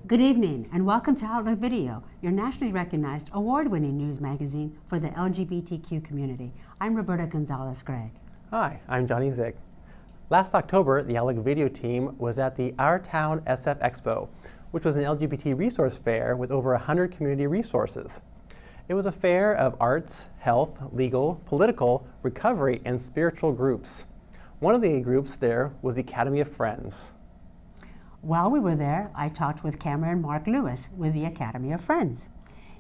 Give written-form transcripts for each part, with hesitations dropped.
Good evening and welcome to Outlook Video, your nationally recognized award-winning news magazine for the LGBTQ community. I'm Roberta Gonzalez-Gregg. Hi, I'm Johnny Zig. Last October, the Outlook Video team was at the Our Town SF Expo, which was an LGBT resource fair with over 100 community resources. It was a fair of arts, health, legal, political, recovery, and spiritual groups. One of the groups there was the Academy of Friends. While we were there, I talked with Cameron Mark Lewis with the Academy of Friends.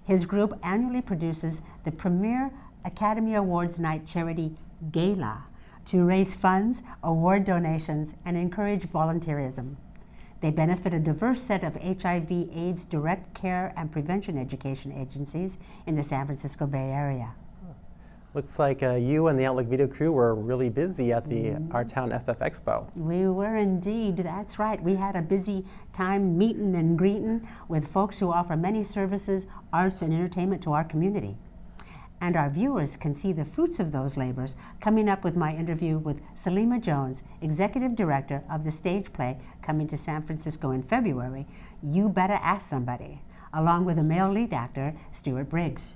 His group annually produces the premier Academy Awards Night charity Gala to raise funds, award donations, and encourage volunteerism. They benefit a diverse set of HIV/AIDS direct care and prevention education agencies in the San Francisco Bay Area. Looks like you and the Outlook Video crew were really busy at the Our Town SF Expo. We were indeed, that's right. We had a busy time meeting and greeting with folks who offer many services, arts, and entertainment to our community. And our viewers can see the fruits of those labors coming up with my interview with Saleemah Jones, Executive Director of the stage play coming to San Francisco in February, You Better Ask Somebody, along with a male lead actor, Stuart Briggs.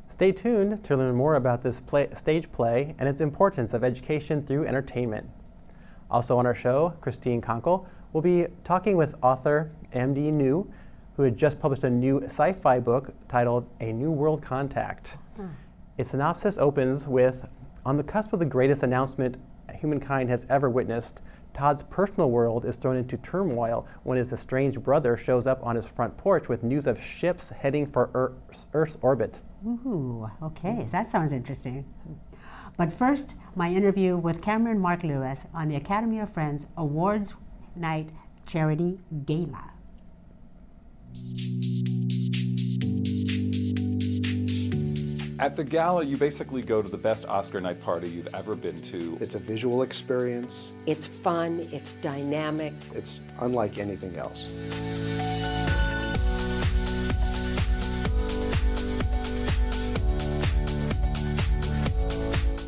Stay tuned to learn more about this stage play and its importance of education through entertainment. Also on our show, Christine Konkel will be talking with author M.D. New, who had just published a new sci-fi book titled A New World Contact. Its synopsis opens with, on the cusp of the greatest announcement humankind has ever witnessed, Todd's personal world is thrown into turmoil when his estranged brother shows up on his front porch with news of ships heading for Earth's orbit. Ooh, okay, that sounds interesting. But first, my interview with Cameron Mark Lewis on the Academy of Friends Awards Night Charity Gala. At the Gala, you basically go to the best Oscar night party you've ever been to. It's a visual experience. It's fun, it's dynamic. It's unlike anything else.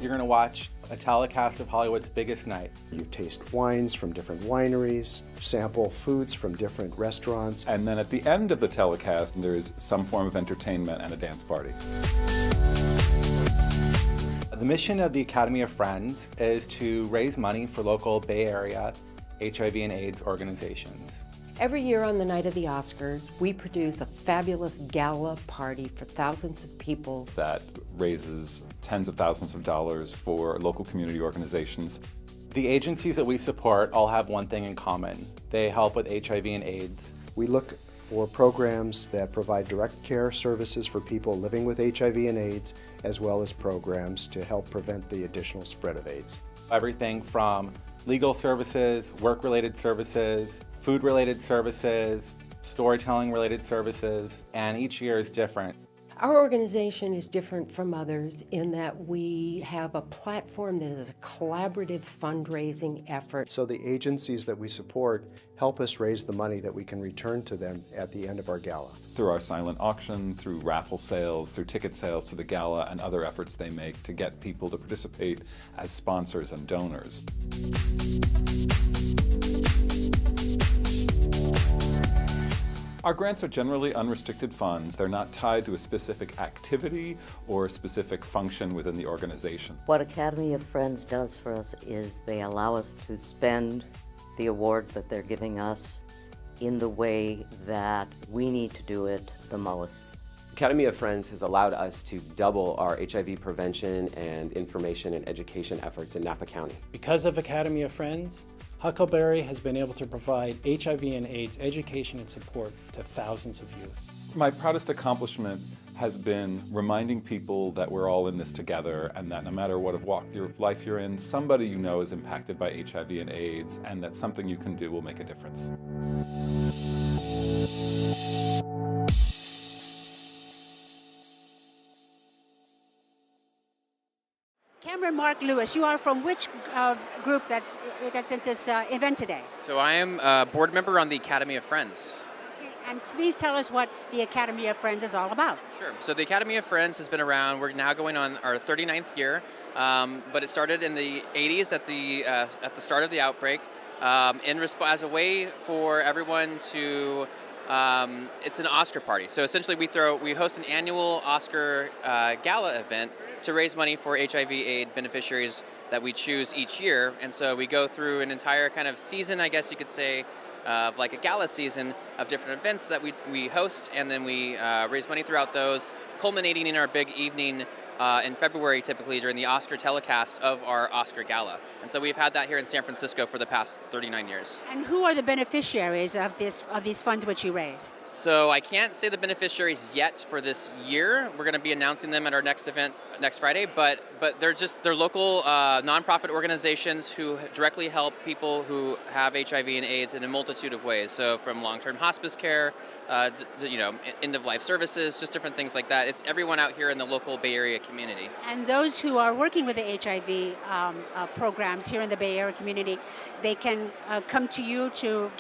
You're going to watch a telecast of Hollywood's biggest night. You taste wines from different wineries, sample foods from different restaurants. And then at the end of the telecast, there's some form of entertainment and a dance party. The mission of the Academy of Friends is to raise money for local Bay Area HIV and AIDS organizations. Every year on the night of the Oscars, we produce a fabulous gala party for thousands of people. That raises tens of thousands of dollars for local community organizations. The agencies that we support all have one thing in common. They help with HIV and AIDS. We look for programs that provide direct care services for people living with HIV and AIDS, as well as programs to help prevent the additional spread of AIDS. Everything from legal services, work-related services, food-related services, storytelling-related services, and each year is different. Our organization is different from others in that we have a platform that is a collaborative fundraising effort. So the agencies that we support help us raise the money that we can return to them at the end of our gala. Through our silent auction, through raffle sales, through ticket sales to the Gala and other efforts they make to get people to participate as sponsors and donors. Our grants are generally unrestricted funds. They're not tied to a specific activity or a specific function within the organization. What Academy of Friends does for us is they allow us to spend the award that they're giving us in the way that we need to do it the most. Academy of Friends has allowed us to double our HIV prevention and information and education efforts in Napa County. Because of Academy of Friends, Huckleberry has been able to provide HIV and AIDS education and support to thousands of youth. My proudest accomplishment has been reminding people that we're all in this together and that no matter what walk of life you're in, somebody you know is impacted by HIV and AIDS, and that something you can do will make a difference. Cameron Mark Lewis, you are from which group that's at this event today? So I am a board member on the Academy of Friends. Okay, and please tell us what the Academy of Friends is all about. Sure. So the Academy of Friends has been around. We're now going on our 39th year, but it started in the 80s at the start of the outbreak. As a way for everyone to it's an Oscar party. So essentially we host an annual Oscar Gala event to raise money for HIV/AIDS beneficiaries that we choose each year. And so we go through an entire kind of season, I guess you could say, of like a gala season of different events that we host, and then we raise money throughout those, culminating in our big evening in February, typically during the Oscar telecast of our Oscar Gala. And so we've had that here in San Francisco for the past 39 years. And who are the beneficiaries of these funds which you raise? So I can't say the beneficiaries yet for this year. We're going to be announcing them at our next event next Friday, but they're local nonprofit organizations who directly help people who have HIV and AIDS in a multitude of ways. So from long-term hospice care, end-of-life services, just different things like that. It's everyone out here in the local Bay Area community. And those who are working with the HIV programs here in the Bay Area community, they can come to you to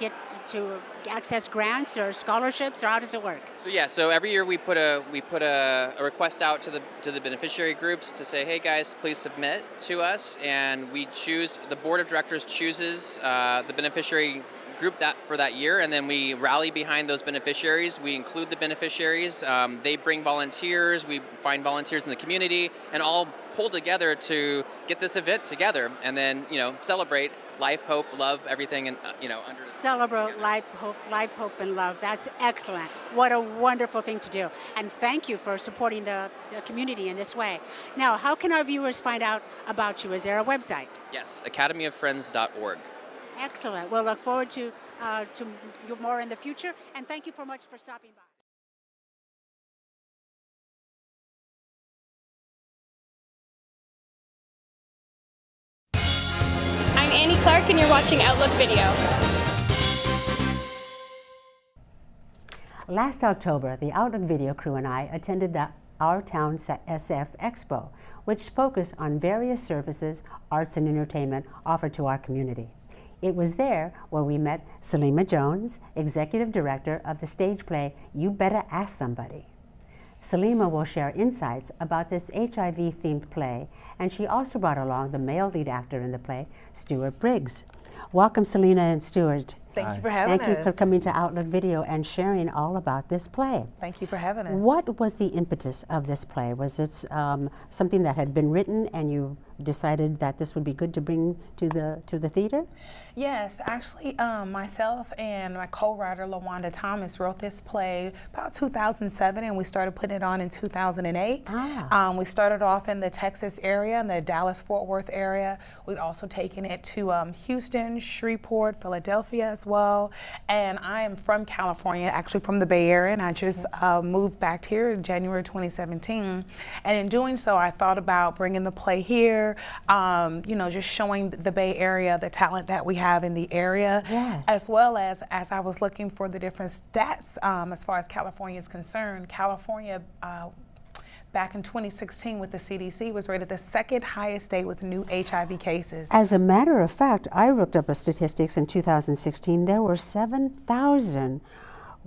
access grants or scholarships, or how does it work? So every year we put a request out to the beneficiary groups to say, hey guys, please submit to us, and the board of directors chooses the beneficiary group for that year, and then we rally behind those beneficiaries. We include the beneficiaries. They bring volunteers. We find volunteers in the community, and all pull together to get this event together, and then celebrate life, hope, love, everything, and Celebrate life, hope, and love. That's excellent. What a wonderful thing to do. And thank you for supporting the community in this way. Now, how can our viewers find out about you? Is there a website? Yes, academyoffriends.org. Excellent. We'll look forward to more in the future. And thank you so much for stopping by. I'm Annie Clark, and you're watching Outlook Video. Last October, the Outlook Video crew and I attended the Our Town SF Expo, which focused on various services, arts, and entertainment offered to our community. It was there where we met Saleemah Jones, Executive Director of the stage play You Better Ask Somebody. Saleemah will share insights about this HIV-themed play, and she also brought along the male lead actor in the play, Stuart Briggs. Welcome, Saleemah and Stuart. Thank you for having us. Thank you for coming to Outlook Video and sharing all about this play. Thank you for having us. What was the impetus of this play? Was it something that had been written and you decided that this would be good to bring to the theater? Yes, actually, myself and my co-writer LaWanda Thomas wrote this play about 2007, and we started putting it on in 2008. We started off in the Texas area, in the Dallas-Fort Worth area. We'd also taken it to Houston, Shreveport, Philadelphia as well. And I am from California, actually from the Bay Area, and I just moved back here in January 2017. And in doing so, I thought about bringing the play here, just showing the Bay Area, the talent that we have in the area, yes, as well as I was looking for the different stats as far as California is concerned. California, back in 2016 with the CDC, was rated the second highest state with new HIV cases. As a matter of fact, I looked up statistics in 2016. There were 7,000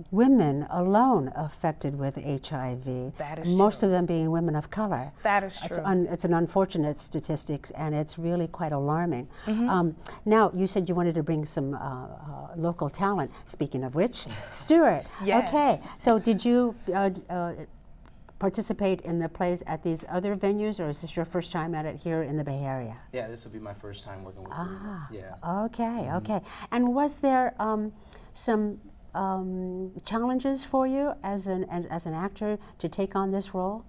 women alone affected with HIV. That is Most true. of them being women of color. That is true. It's an unfortunate statistic, and it's really quite alarming. Now, you said you wanted to bring some local talent. Speaking of which, Stuart. Yes. Okay, so did you participate in the plays at these other venues, or is this your first time at it here in the Bay Area? Yeah, this will be my first time working with Saleemah. Yeah. Okay, okay. And was there some challenges for you as an actor to take on this role?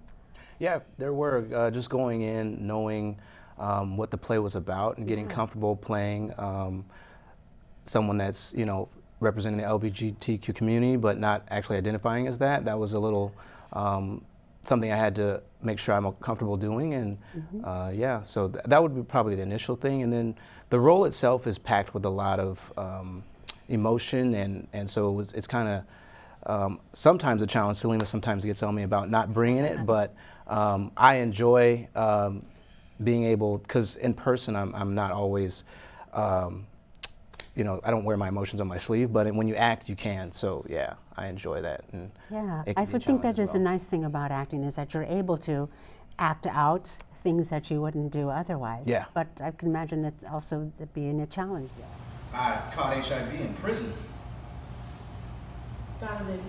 Yeah, there were, just going in, knowing what the play was about and getting comfortable playing someone that's, representing the LGBTQ community but not actually identifying as that. That was a little something I had to make sure I'm comfortable doing, and so that would be probably the initial thing. And then the role itself is packed with a lot of emotion, and so it's kind of sometimes a challenge. Saleemah sometimes gets on me about not bringing it, but I enjoy being able, because in person I'm not always, I don't wear my emotions on my sleeve, but when you act, you can. So yeah, I enjoy that. And yeah, I would think that is a nice thing about acting, is that you're able to act out things that you wouldn't do otherwise. Yeah. But I can imagine it's also being a challenge there. I caught HIV in prison. Donovan,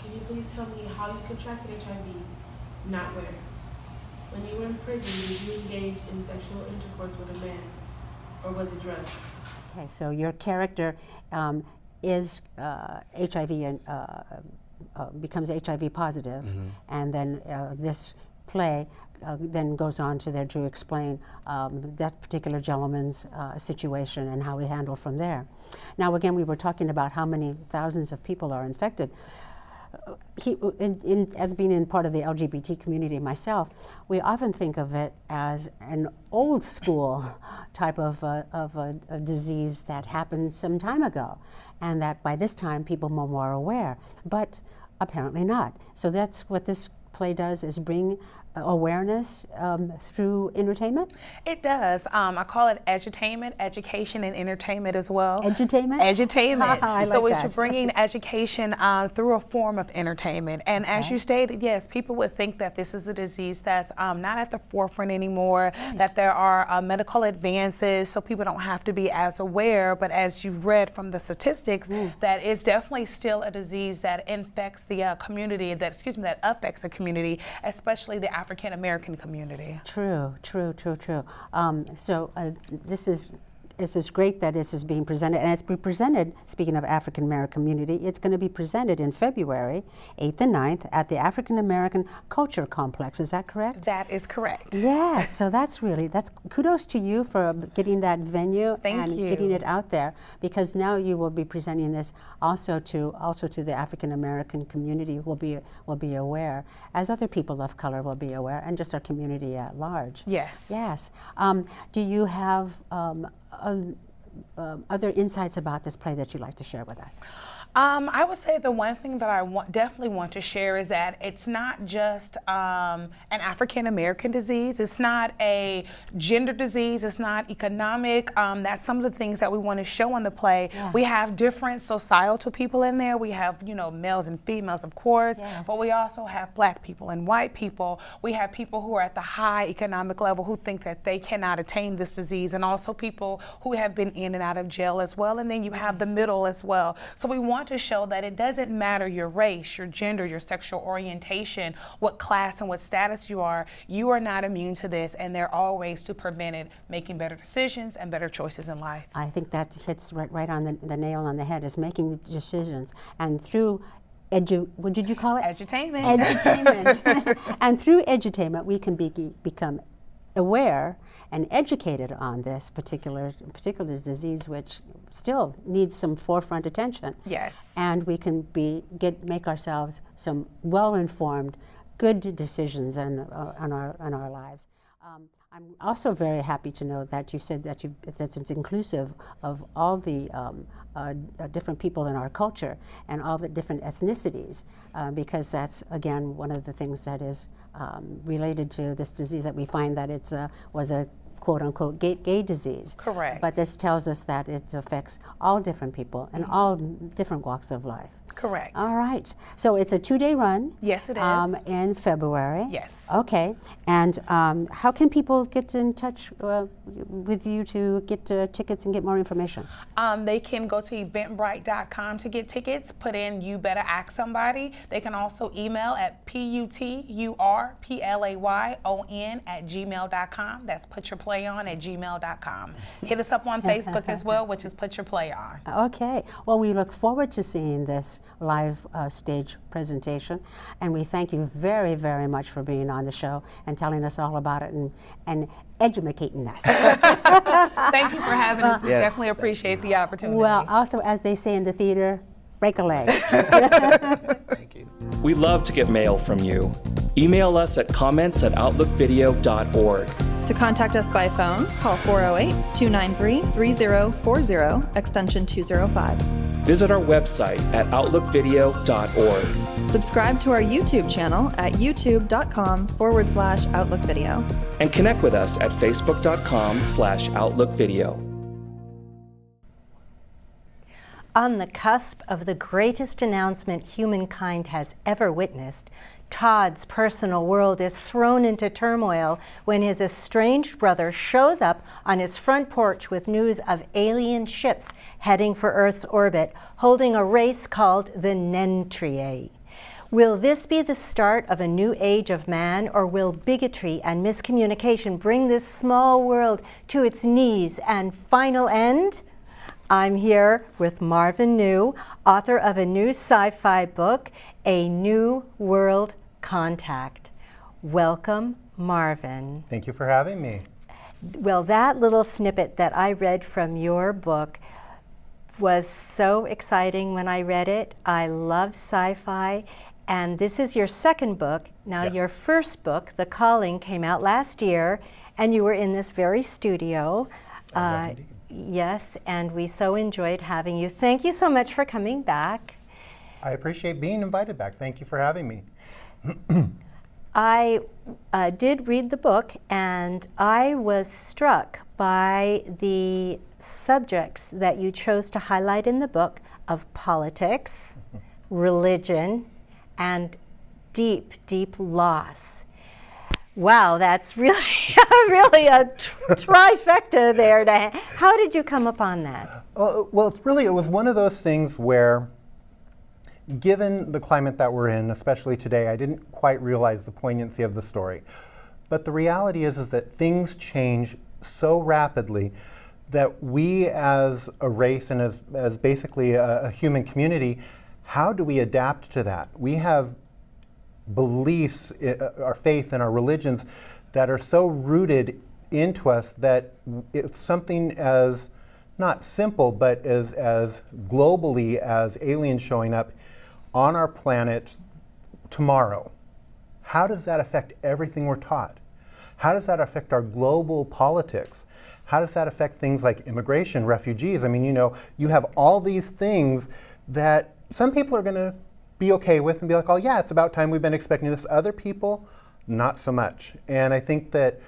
can you please tell me how you contracted HIV, not where? When you were in prison, did you engage in sexual intercourse with a man, or was it drugs? Okay, so your character is HIV and becomes HIV positive, and then this play then goes on to there to explain that particular gentleman's situation and how we handle from there. Now, again, we were talking about how many thousands of people are infected. As being in part of the LGBT community myself, we often think of it as an old school type of a disease that happened some time ago, and that by this time people were more aware, but apparently not. So that's what this play does, is bring awareness through entertainment? It does. I call it edutainment, education, and entertainment as well. Edutainment? Edutainment. I like so that. it's bringing education through a form of entertainment. And as you stated, yes, people would think that this is a disease that's not at the forefront anymore, that there are medical advances, so people don't have to be as aware. But as you read from the statistics, that it's definitely still a disease that infects the community, that affects the community, especially the African American community. True. This is great that this is being presented, and it's being presented, speaking of African American community, it's going to be presented in February 8th and 9th at the African American Culture Complex. Is that correct? That is correct. Yes, so that's kudos to you for getting that venue and getting it out there, because now you will be presenting this also to the African American community will be aware, as other people of color will be aware, and just our community at large. Yes. Yes. Do you have other insights about this play that you'd like to share with us? I would say the one thing that I definitely want to share is that it's not just an African American disease. It's not a gender disease. It's not economic. That's some of the things that we want to show in the play. Yes. We have different societal people in there. We have, males and females, of course, but we also have black people and white people. We have people who are at the high economic level who think that they cannot attain this disease, and also people who have been in and out of jail as well. And then you have the middle as well. So we want to show that it doesn't matter your race, your gender, your sexual orientation, what class and what status you are not immune to this, and there are ways to prevent it, making better decisions and better choices in life. I think that hits right on the nail on the head, is making decisions, and through what did you call it? Edutainment. Edutainment. And through edutainment, we can become aware and educated on this particular disease, which still needs some forefront attention. Yes. And we can make ourselves some well-informed, good decisions on our lives. I'm also very happy to know that you said that it's inclusive of all the different people in our culture and all the different ethnicities, because that's, again, one of the things that is related to this disease, that we find that it was a quote-unquote gay disease. Correct. But this tells us that it affects all different people and all different walks of life. Correct. All right. So it's a 2-day run. Yes, it is. In February. Yes. Okay. And how can people get in touch with you to get tickets and get more information? They can go to eventbrite.com to get tickets. Put in "You Better Ask Somebody." They can also email at puturplayon@gmail.com. That's putyourplayon@gmail.com. Hit us up on Facebook as well, which is Put Your Play On. Okay. Well, we look forward to seeing this live stage presentation, and we thank you very, very much for being on the show and telling us all about it and educating us. Thank you for having us. We definitely appreciate the opportunity. Well, also, as they say in the theater, break a leg. Thank you. We love to get mail from you. Email us at comments@outlookvideo.org. To contact us by phone, call 408-293-3040, extension 205. Visit our website at outlookvideo.org. Subscribe to our YouTube channel at youtube.com/outlookvideo. And connect with us at facebook.com/outlookvideo. On the cusp of the greatest announcement humankind has ever witnessed, Todd's personal world is thrown into turmoil when his estranged brother shows up on his front porch with news of alien ships heading for Earth's orbit, holding a race called the Nentrie. Will this be the start of a new age of man, or will bigotry and miscommunication bring this small world to its knees and final end? I'm here with Marvin New, author of a new sci-fi book, A New World Contact. Welcome, Marvin. Thank you for having me. Well, that little snippet that I read from your book was so exciting when I read it. I love sci-fi, and this is your second book. Now, Yes. Your first book, The Calling, came out last year, and you were in this very studio. Yes, and we so enjoyed having you. Thank you so much for coming back. I appreciate being invited back. Thank you for having me. I did read the book, and I was struck by the subjects that you chose to highlight in the book of politics, religion, and deep, deep loss. Wow, that's really, really a trifecta there. How did you come upon that? Well, it was one of those things where, given the climate that we're in, especially today, I didn't quite realize the poignancy of the story. But the reality is that things change so rapidly that we as a race and as basically a human community, how do we adapt to that? We have beliefs, our faith and our religions that are so rooted into us that if something as not simple but as globally as aliens showing up on our planet tomorrow, how does that affect everything we're taught? How does that affect our global politics? How does that affect things like immigration, refugees? I mean, you have all these things that some people are going to be okay with and be like, oh yeah, it's about time, we've been expecting this. Other people, not so much. And I think that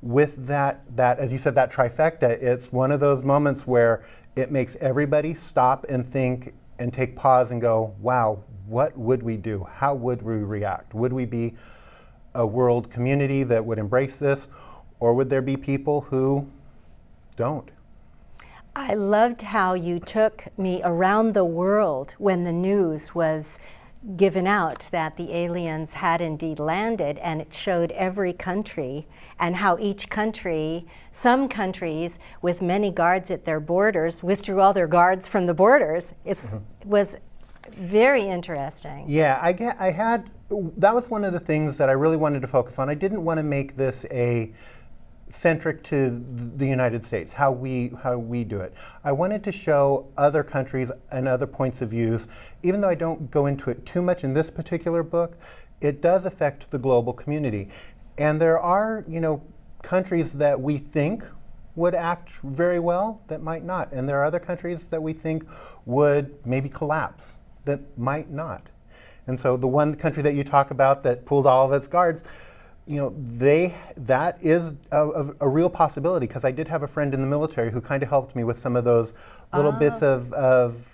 with that, as you said, that trifecta, it's one of those moments where it makes everybody stop and think and take pause and go, wow, what would we do? How would we react? Would we be a world community that would embrace this, or would there be people who don't? I loved how you took me around the world when the news was given out that the aliens had indeed landed, and it showed every country and how each country, some countries with many guards at their borders, withdrew all their guards from the borders. It was very interesting. Yeah, that was one of the things that I really wanted to focus on. I didn't want to make this centric to the United States, how we do it. I wanted to show other countries and other points of views. Even though I don't go into it too much in this particular book, it does affect the global community. And there are, countries that we think would act very well that might not. And there are other countries that we think would maybe collapse that might not. And so the one country that you talk about that pulled all of its guards, that is a real possibility, because I did have a friend in the military who kind of helped me with some of those little bits of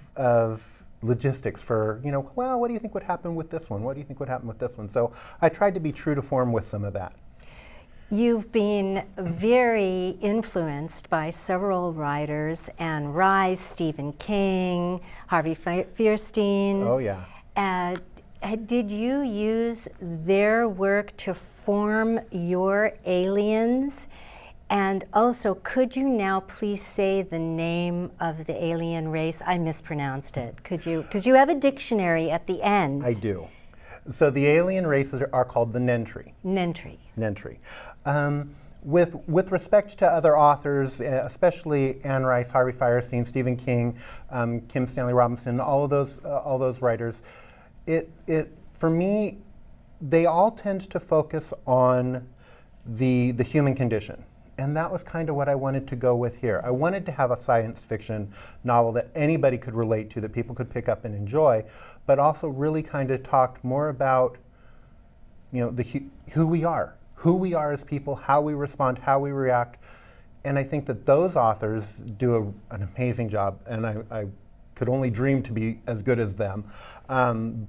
logistics for, well, what do you think would happen with this one? What do you think would happen with this one? So I tried to be true to form with some of that. You've been very influenced by several writers, Anne Rice, Stephen King, Harvey Fierstein. Oh yeah. Did you use their work to form your aliens? And also, could you now please say the name of the alien race? I mispronounced it. Could you? Because you have a dictionary at the end. I do. So the alien races are called the Nentrie. Nentrie. With respect to other authors, especially Anne Rice, Harvey Fierstein, Stephen King, Kim Stanley Robinson, all those writers, for me, they all tend to focus on the human condition. And that was kind of what I wanted to go with here. I wanted to have a science fiction novel that anybody could relate to, that people could pick up and enjoy, but also really kind of talked more about, who we are as people, how we respond, how we react. And I think that those authors do an amazing job, and I could only dream to be as good as them.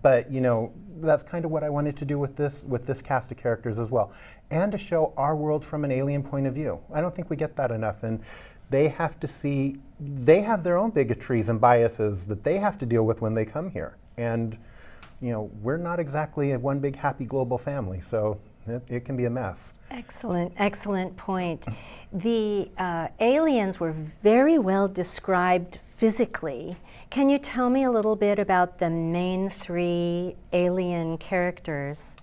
But you know, that's kind of what I wanted to do with this cast of characters as well, and to show our world from an alien point of view. I don't think we get that enough, and they have to see, they have their own bigotries and biases that they have to deal with when they come here. And you know, we're not exactly one big happy global family, so it can be a mess. Excellent, excellent point. The aliens were very well described physically. Can you tell me a little bit about the main 3 alien characters?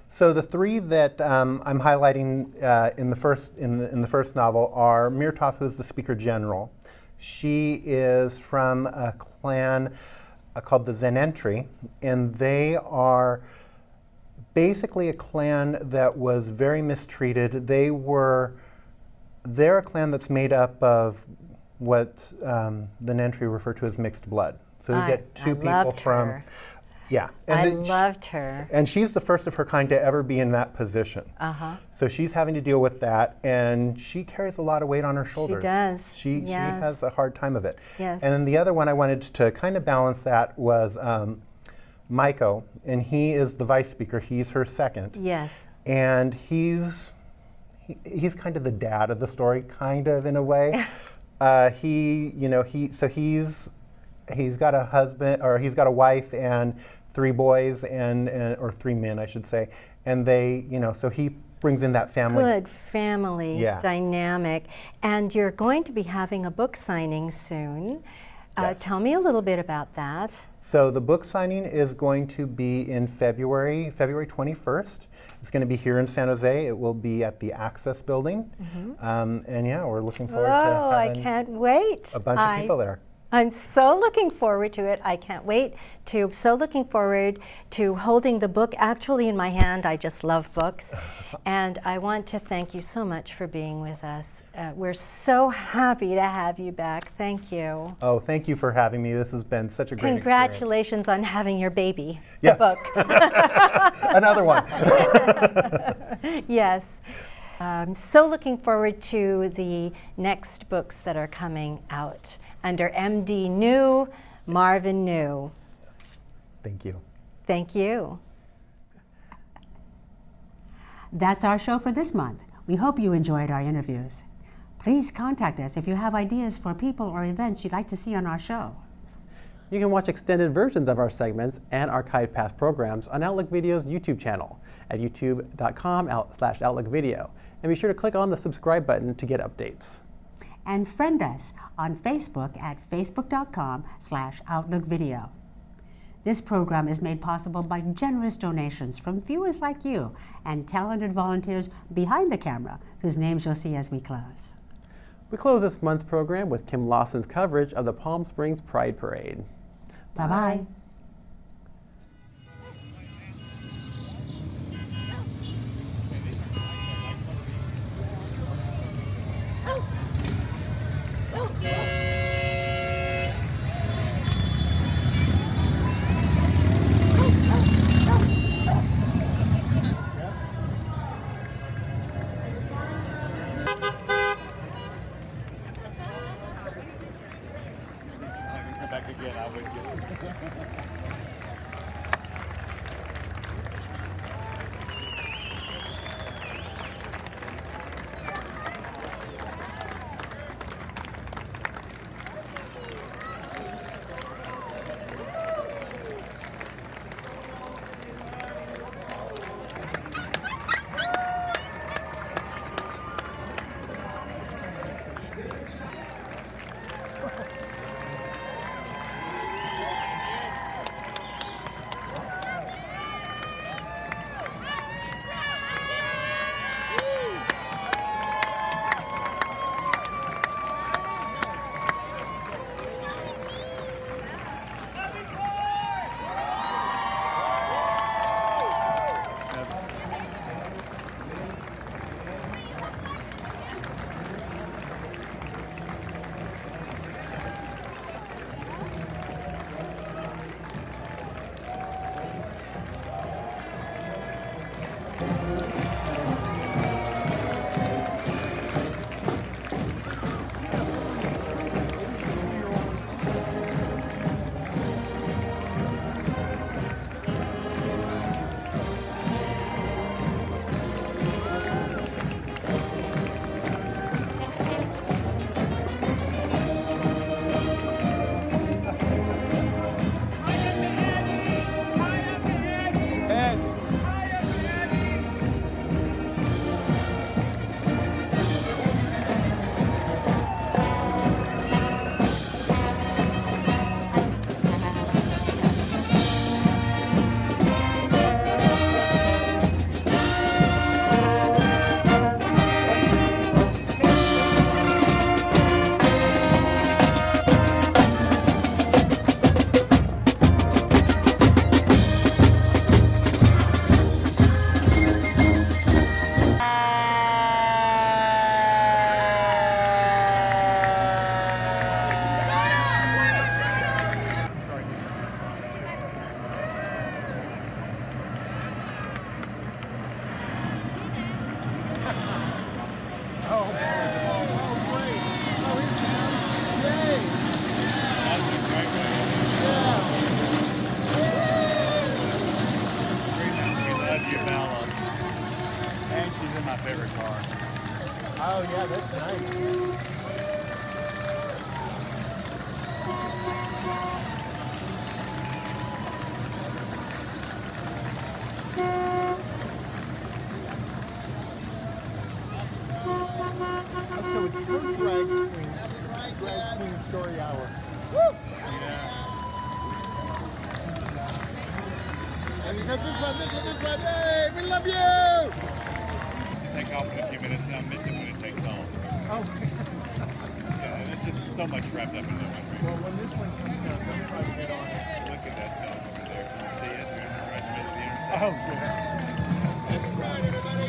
So the 3 that I'm highlighting in the first novel are Myrtov, who's the Speaker General. She is from a clan called the Zenentry, and they are basically a clan that was very mistreated. They're a clan that's made up of what the Nentry refer to as mixed blood. So you get 2 people from her. Yeah. I loved her. And she's the first of her kind to ever be in that position. So she's having to deal with that, and she carries a lot of weight on her shoulders. She does. She has a hard time of it. Yes. And then the other one I wanted to kind of balance that was Maiko, and he is the vice speaker. He's her second. Yes. And he's kind of the dad of the story, kind of in a way. He's got a husband, or he's got a wife and 3 boys, or 3 men, I should say. And they, so he brings in that family. Good family dynamic. And you're going to be having a book signing soon. Yes. Tell me a little bit about that. So the book signing is going to be in February 21st. It's going to be here in San Jose. It will be at the Access Building. And yeah, we're looking forward to having I can't wait. a bunch of people there. I'm so looking forward to it. I can't wait so looking forward to holding the book actually in my hand. I just love books. And I want to thank you so much for being with us. We're so happy to have you back. Thank you. Oh, thank you for having me. This has been such a great Congratulations on having your baby, yes. the book. Another one. Yes. I'm so looking forward to the next books that are coming out under MD New, Marvin New. Thank you. Thank you. That's our show for this month. We hope you enjoyed our interviews. Please contact us if you have ideas for people or events you'd like to see on our show. You can watch extended versions of our segments and archived past programs on Outlook Video's YouTube channel at youtube.com/OutlookVideo. And be sure to click on the subscribe button to get updates. And friend us on Facebook at facebook.com/OutlookVideo. This program is made possible by generous donations from viewers like you and talented volunteers behind the camera, whose names you'll see as we close. We close this month's program with Kim Lawson's coverage of the Palm Springs Pride Parade. Bye-bye. Back again, I'll wait. Yeah, that's nice. So it's her drag queen story hour. Woo! And because this one, hey, we love you! Take off in a few minutes and I'll miss it when it takes off. Oh. Yeah, there's just so much wrapped up in that one. Well, when this one comes down, don't try to get on it. Look at that dome over there. Can you see it? There's right in the middle of the intersection. Oh, good. Right, everybody.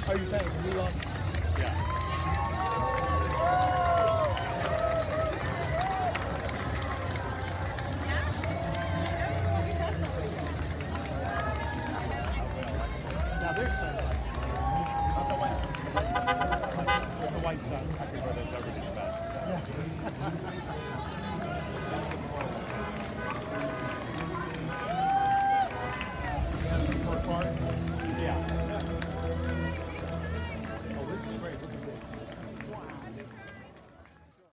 Are you saying you love? Yeah. Now there's sunlight. With the white sun. I prefer those over dispatches. Yeah.